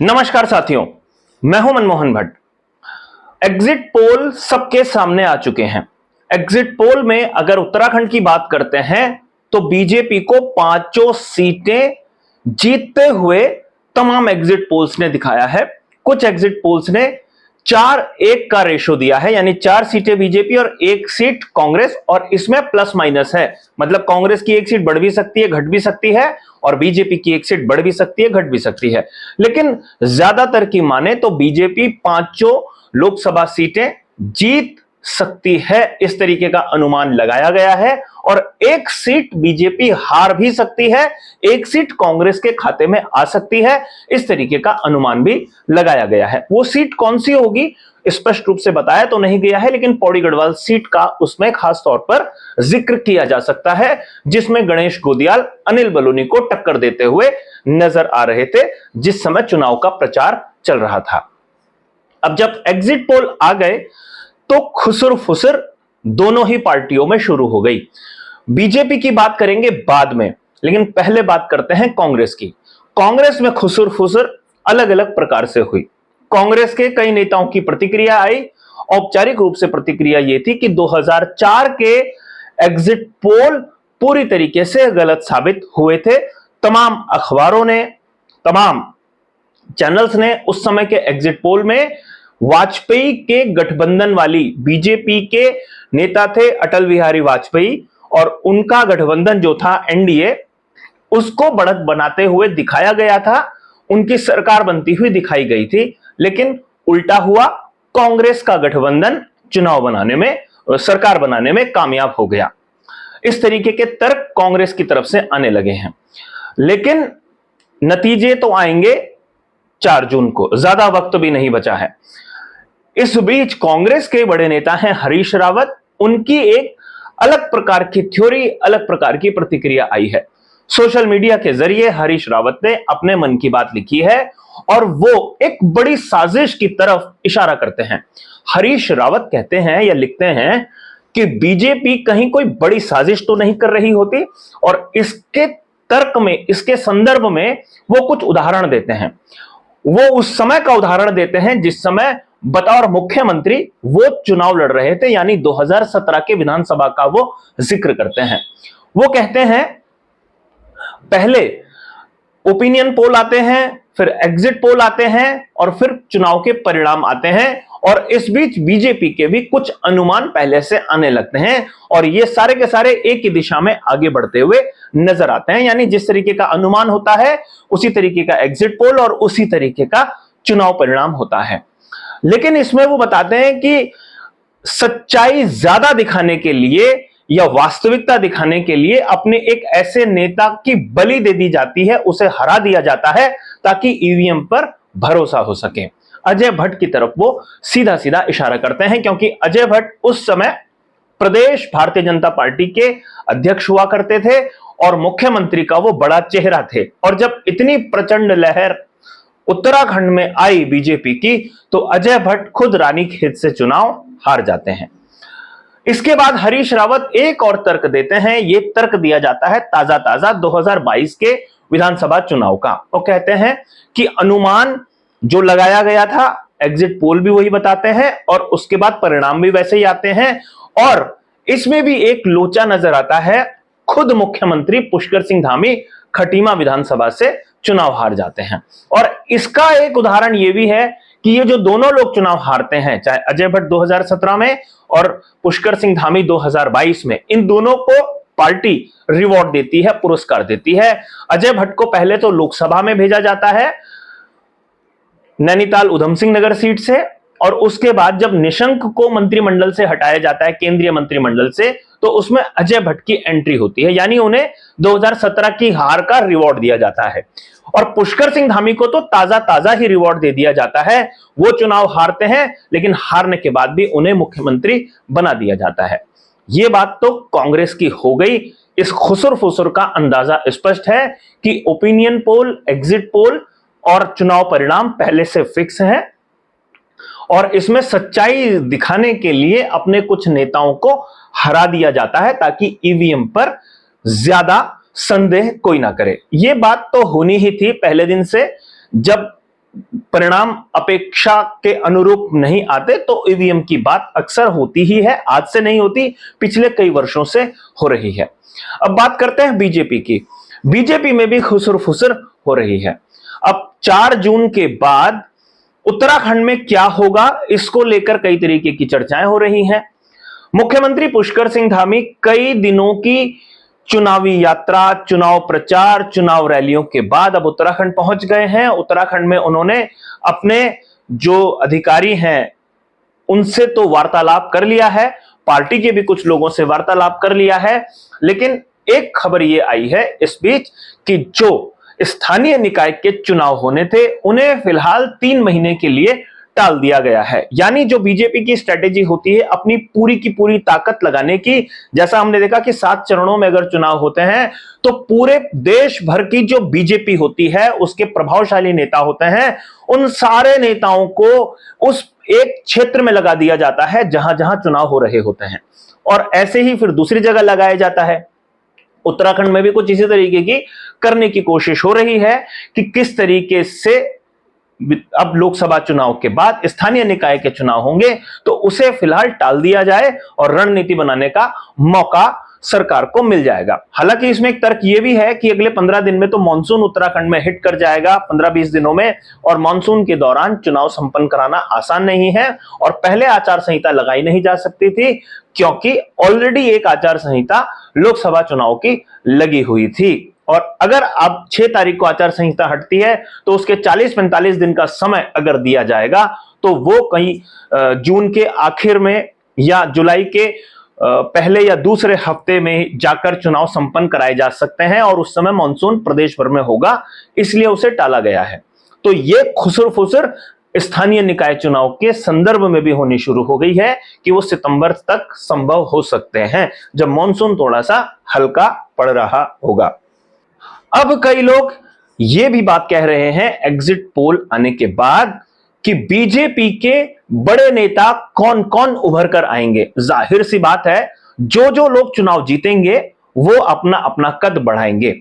नमस्कार साथियों, मैं हूं मनमोहन भट्ट। एग्जिट पोल सबके सामने आ चुके हैं। एग्जिट पोल में अगर उत्तराखंड की बात करते हैं तो बीजेपी को पांचों सीटें जीतते हुए तमाम एग्जिट पोल्स ने दिखाया है। कुछ एग्जिट पोल्स ने 4-1 का रेशो दिया है, यानी 4 सीटें बीजेपी और 1 सीट कांग्रेस, और इसमें प्लस माइनस है। मतलब कांग्रेस की 1 सीट बढ़ भी सकती है, घट भी सकती है, और बीजेपी की 1 सीट बढ़ भी सकती है, घट भी सकती है। लेकिन ज्यादातर की माने तो बीजेपी पांचों लोकसभा सीटें जीत सकती है, इस तरीके का अनुमान लगाया गया है। और 1 सीट बीजेपी हार भी सकती है, 1 सीट कांग्रेस के खाते में आ सकती है, इस तरीके का अनुमान भी लगाया गया है। वो सीट कौन सी होगी स्पष्ट रूप से बताया तो नहीं गया है, लेकिन पौड़ी गढ़वाल सीट का उसमें खास तौर पर जिक्र किया जा सकता है, जिसमें गणेश गोदियाल अनिल बलूनी को टक्कर देते हुए नजर आ रहे थे जिस समय चुनाव का प्रचार चल रहा था। अब जब एग्जिट पोल आ गए तो खुसर फुसर दोनों ही पार्टियों में शुरू हो गई। बीजेपी की बात करेंगे बाद में, लेकिन पहले बात करते हैं कांग्रेस की। कांग्रेस में खुसर फुसर अलग अलग प्रकार से हुई। कांग्रेस के कई नेताओं की प्रतिक्रिया आई। औपचारिक रूप से प्रतिक्रिया यह थी कि 2004 के एग्जिट पोल पूरी तरीके से गलत साबित हुए थे। तमाम अखबारों ने, तमाम चैनल्स ने उस समय के एग्जिट पोल में वाजपेयी के गठबंधन वाली बीजेपी के नेता थे अटल बिहारी वाजपेयी, और उनका गठबंधन जो था एनडीए, उसको बढ़त बनाते हुए दिखाया गया था। उनकी सरकार बनती हुई दिखाई गई थी, लेकिन उल्टा हुआ। कांग्रेस का गठबंधन चुनाव बनाने में, सरकार बनाने में कामयाब हो गया। इस तरीके के तर्क कांग्रेस की तरफ से आने लगे हैं, लेकिन नतीजे तो आएंगे 4 जून को, ज्यादा वक्त भी नहीं बचा है। इस बीच कांग्रेस के बड़े नेता हैं हरीश रावत। उनकी एक अलग प्रकार की थ्योरी, अलग प्रकार की प्रतिक्रिया आई है। सोशल मीडिया के जरिए हरीश रावत ने अपने मन की बात लिखी है, और वो एक बड़ी साजिश की तरफ इशारा करते हैं। हरीश रावत कहते हैं या लिखते हैं कि बीजेपी कहीं कोई बड़ी साजिश तो नहीं कर रही होती, और इसके तर्क में, इसके संदर्भ में वो कुछ उदाहरण देते हैं। वो उस समय का उदाहरण देते हैं जिस समय बतौर मुख्यमंत्री वो चुनाव लड़ रहे थे, यानी 2017 के विधानसभा का वो जिक्र करते हैं। वो कहते हैं पहले ओपिनियन पोल आते हैं, फिर एग्जिट पोल आते हैं, और फिर चुनाव के परिणाम आते हैं, और इस बीच बीजेपी के भी कुछ अनुमान पहले से आने लगते हैं, और ये सारे के सारे एक ही दिशा में आगे बढ़ते हुए नजर आते हैं। यानी जिस तरीके का अनुमान होता है उसी तरीके का एग्जिट पोल और उसी तरीके का चुनाव परिणाम होता है। लेकिन इसमें वो बताते हैं कि सच्चाई ज्यादा दिखाने के लिए या वास्तविकता दिखाने के लिए अपने एक ऐसे नेता की बलि दे दी जाती है, उसे हरा दिया जाता है, ताकि ईवीएम पर भरोसा हो सके। अजय भट्ट की तरफ वो सीधा सीधा इशारा करते हैं, क्योंकि अजय भट्ट उस समय प्रदेश भारतीय जनता पार्टी के अध्यक्ष हुआ करते थे और मुख्यमंत्री का वो बड़ा चेहरा थे। और जब इतनी प्रचंड लहर उत्तराखंड में आई बीजेपी की, तो अजय भट्ट खुद रानीखेत से चुनाव हार जाते हैं। इसके बाद हरीश रावत एक और तर्क देते हैं। ये तर्क दिया जाता है ताजा ताजा 2022 के विधानसभा चुनाव का। वो कहते हैं कि अनुमान जो लगाया गया था, एग्जिट पोल भी वही बताते हैं, और उसके बाद परिणाम भी वैसे ही आते हैं। और इसमें भी एक लोचा नजर आता है, खुद मुख्यमंत्री पुष्कर सिंह धामी खटीमा विधानसभा से चुनाव हार जाते हैं। और इसका एक उदाहरण यह भी है कि ये जो दोनों लोग चुनाव हारते हैं, चाहे अजय भट्ट 2017 में और पुष्कर सिंह धामी 2022 में, इन दोनों को पार्टी रिवॉर्ड देती है, पुरस्कार देती है। अजय भट्ट को पहले तो लोकसभा में भेजा जाता है नैनीताल उधम सिंह नगर सीट से, और उसके बाद जब निशंक को मंत्रिमंडल से हटाया जाता है, केंद्रीय मंत्रिमंडल से, तो उसमें अजय भट्ट की एंट्री होती है, यानी उन्हें 2017 की हार का रिवॉर्ड दिया जाता है। और पुष्कर सिंह धामी को तो ताजा ताजा ही रिवॉर्ड दे दिया जाता है। वो चुनाव हारते हैं, लेकिन हारने के बाद भी उन्हें मुख्यमंत्री बना दिया जाता है। ये बात तो कांग्रेस की हो गई। इस खुसर फुसर का अंदाजा स्पष्ट है कि ओपिनियन पोल, एग्जिट पोल और चुनाव परिणाम पहले से फिक्स है, और इसमें सच्चाई दिखाने के लिए अपने कुछ नेताओं को हरा दिया जाता है, ताकि ईवीएम पर ज्यादा संदेह कोई ना करे। यह बात तो होनी ही थी पहले दिन से, जब परिणाम अपेक्षा के अनुरूप नहीं आते तो ईवीएम की बात अक्सर होती ही है, आज से नहीं होती, पिछले कई वर्षों से हो रही है। अब बात करते हैं बीजेपी की। बीजेपी में भी खुसर फुसर हो रही है। अब 4 जून के बाद उत्तराखंड में क्या होगा, इसको लेकर कई तरीके की चर्चाएं हो रही हैं। मुख्यमंत्री पुष्कर सिंह धामी कई दिनों की चुनावी यात्रा, चुनाव प्रचार, चुनाव रैलियों के बाद अब उत्तराखंड पहुंच गए हैं। उत्तराखंड में उन्होंने अपने जो अधिकारी हैं उनसे तो वार्तालाप कर लिया है, पार्टी के भी कुछ लोगों से वार्तालाप कर लिया है, लेकिन एक खबर यह आई है इस बीच कि जो स्थानीय निकाय के चुनाव होने थे उन्हें फिलहाल 3 महीने के लिए टाल दिया गया है। यानी जो बीजेपी की स्ट्रेटेजी होती है अपनी पूरी की पूरी ताकत लगाने की, जैसा हमने देखा कि 7 चरणों में अगर चुनाव होते हैं तो पूरे देश भर की जो बीजेपी होती है उसके प्रभावशाली नेता होते हैं, उन सारे नेताओं को उस एक क्षेत्र में लगा दिया जाता है जहां जहां चुनाव हो रहे होते हैं और ऐसे ही फिर दूसरी जगह लगाया जाता है। उत्तराखंड में भी कुछ इसी तरीके की करने की कोशिश हो रही है कि किस तरीके से अब लोकसभा चुनाव के बाद स्थानीय निकाय के चुनाव होंगे तो उसे फिलहाल टाल दिया जाए और रणनीति बनाने का मौका सरकार को मिल जाएगा। हालांकि इसमें एक तर्क यह भी है कि अगले 15 दिन में तो मानसून उत्तराखंड में हिट कर जाएगा, 15-20 दिनों में, और मानसून के दौरान चुनाव संपन्न कराना आसान नहीं है और पहले आचार संहिता लगाई नहीं जा सकती थी क्योंकि ऑलरेडी एक आचार संहिता लोकसभा चुनाव की लगी हुई थी। और अगर अब 6 तारीख को आचार संहिता हटती है तो उसके 40-45 दिन का समय अगर दिया जाएगा तो वो कहीं जून के आखिर में या जुलाई के पहले या दूसरे हफ्ते में जाकर चुनाव संपन्न कराए जा सकते हैं और उस समय मानसून प्रदेश भर में होगा, इसलिए उसे टाला गया है। तो ये खुसर फुसर स्थानीय निकाय चुनाव के संदर्भ में भी होनी शुरू हो गई है कि वो सितंबर तक संभव हो सकते हैं जब मानसून थोड़ा सा हल्का पड़ रहा होगा। अब कई लोग ये भी बात कह रहे हैं एग्जिट पोल आने के बाद कि बीजेपी के बड़े नेता कौन कौन उभर कर आएंगे। जाहिर सी बात है जो जो लोग चुनाव जीतेंगे वो अपना अपना कद बढ़ाएंगे।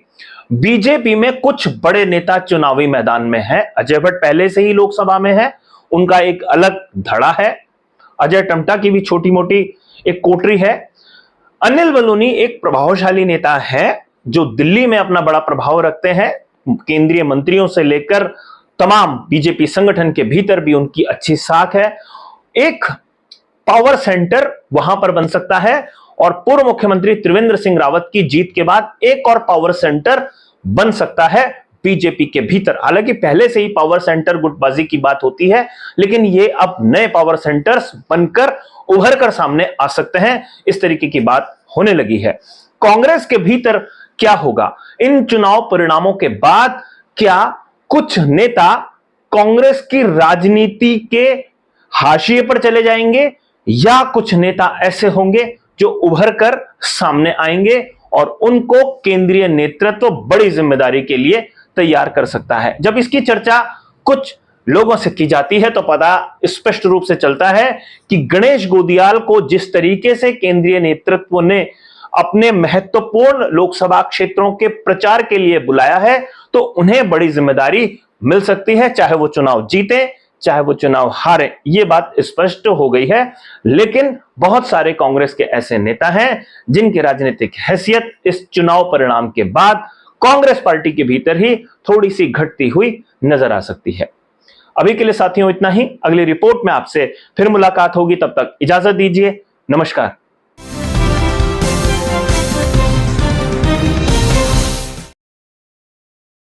बीजेपी में कुछ बड़े नेता चुनावी मैदान में है। अजय भट्ट पहले से ही लोकसभा में है, उनका एक अलग धड़ा है। अजय टम्टा की भी छोटी मोटी एक कोटरी है। अनिल बलूनी एक प्रभावशाली नेता है जो दिल्ली में अपना बड़ा प्रभाव रखते हैं, केंद्रीय मंत्रियों से लेकर तमाम बीजेपी संगठन के भीतर भी उनकी अच्छी साख है। एक पावर सेंटर वहां पर बन सकता है और पूर्व मुख्यमंत्री त्रिवेंद्र सिंह रावत की जीत के बाद एक और पावर सेंटर बन सकता है बीजेपी के भीतर। हालांकि पहले से ही पावर सेंटर गुटबाजी की बात होती है, लेकिन ये अब नए पावर सेंटर्स बनकर उभर कर सामने आ सकते हैं, इस तरीके की बात होने लगी है। कांग्रेस के भीतर क्या होगा इन चुनाव परिणामों के बाद? क्या कुछ नेता कांग्रेस की राजनीति के हाशिए पर चले जाएंगे या कुछ नेता ऐसे होंगे जो उभर कर सामने आएंगे और उनको केंद्रीय नेतृत्व बड़ी जिम्मेदारी के लिए तैयार कर सकता है? जब इसकी चर्चा कुछ लोगों से की जाती है तो पता स्पष्ट रूप से चलता है कि गणेश गोदियाल को जिस तरीके से केंद्रीय नेतृत्व ने अपने महत्वपूर्ण लोकसभा क्षेत्रों के प्रचार के लिए बुलाया है तो उन्हें बड़ी जिम्मेदारी मिल सकती है, चाहे वो चुनाव जीते चाहे वो चुनाव हारे। ये बात स्पष्ट हो गई है। लेकिन बहुत सारे कांग्रेस के ऐसे नेता हैं जिनकी राजनीतिक हैसियत इस चुनाव परिणाम के बाद कांग्रेस पार्टी के भीतर ही थोड़ी सी घटती हुई नजर आ सकती है। अभी के लिए साथियों इतना ही। अगली रिपोर्ट में आपसे फिर मुलाकात होगी, तब तक इजाजत दीजिए। नमस्कार।